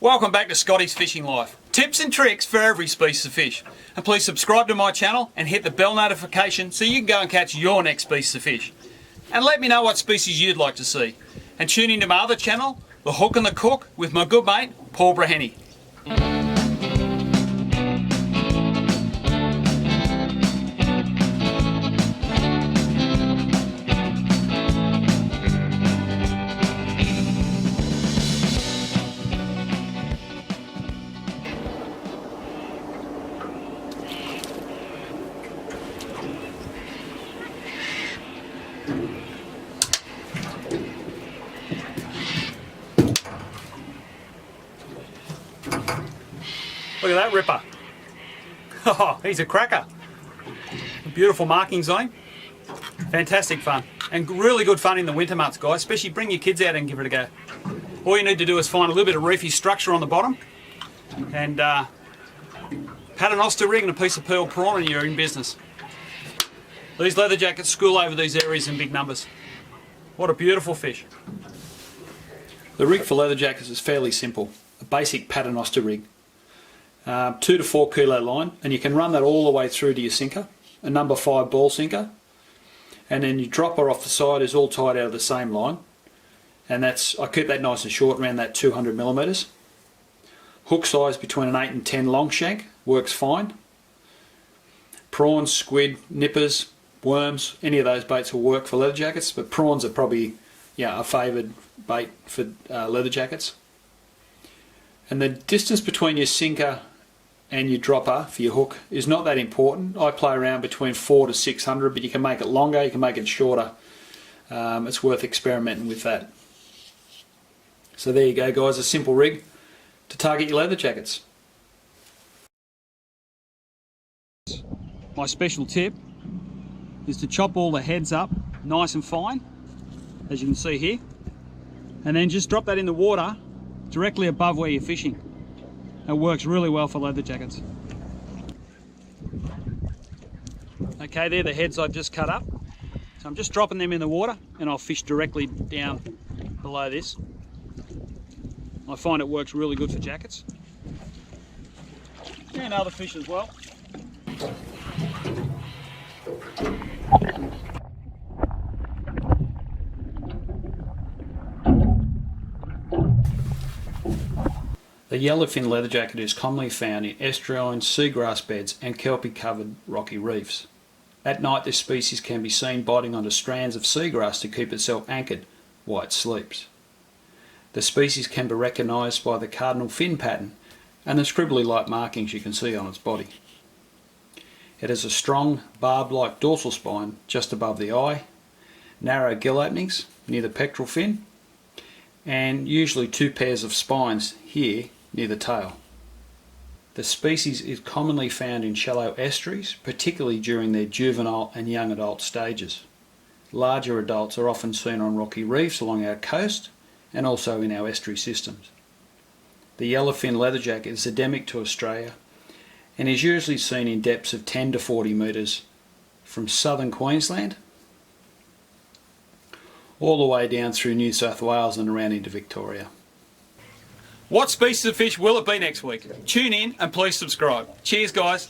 Welcome back to Scotty's Fishing Life. Tips and tricks for every species of fish. And please subscribe to my channel and hit the bell notification so you can go and catch your next species of fish. And let me know what species you'd like to see. And tune into my other channel, The Hook and the Cook, with my good mate, Paul Braheny. Look at that ripper. Oh, he's a cracker. Beautiful markings on him. Fantastic fun. And really good fun in the winter months, guys. Especially bring your kids out and give it a go. All you need to do is find a little bit of reefy structure on the bottom and paternoster rig and a piece of pearl prawn and you're in business. These leatherjackets school over these areas in big numbers. What a beautiful fish. The rig for leatherjackets is fairly simple. A basic paternoster rig. 2 to 4 kilo line, and you can run that all the way through to your sinker, a number 5 ball sinker, and then your dropper off the side is all tied out of the same line, and I keep that nice and short, around that 200 millimeters. Hook size between an 8 and 10 long shank works fine. Prawns, squid, nippers, worms, any of those baits will work for leatherjackets, but prawns are probably a favoured bait for leatherjackets. And the distance between your sinker and your dropper for your hook is not that important. I play around between 400 to 600, but you can make it longer, you can make it shorter. It's worth experimenting with that. So there you go, guys, a simple rig to target your leatherjackets. My special tip is to chop all the heads up nice and fine, as you can see here, and then just drop that in the water directly above where you're fishing. It works really well for leatherjackets. Okay, they're the heads I've just cut up. So I'm just dropping them in the water and I'll fish directly down below this. I find it works really good for jackets. And other fish as well. The yellowfin leatherjacket is commonly found in estuarine, seagrass beds and kelpie-covered rocky reefs. At night this species can be seen biting onto strands of seagrass to keep itself anchored while it sleeps. The species can be recognised by the cardinal fin pattern and the scribbly-like markings you can see on its body. It has a strong barb-like dorsal spine just above the eye, narrow gill openings near the pectoral fin, and usually 2 pairs of spines here near the tail. The species is commonly found in shallow estuaries, particularly during their juvenile and young adult stages. Larger adults are often seen on rocky reefs along our coast and also in our estuary systems. The yellowfin leatherjacket is endemic to Australia and is usually seen in depths of 10 to 40 metres from southern Queensland all the way down through New South Wales and around into Victoria. What species of fish will it be next week? Tune in and please subscribe. Cheers, guys.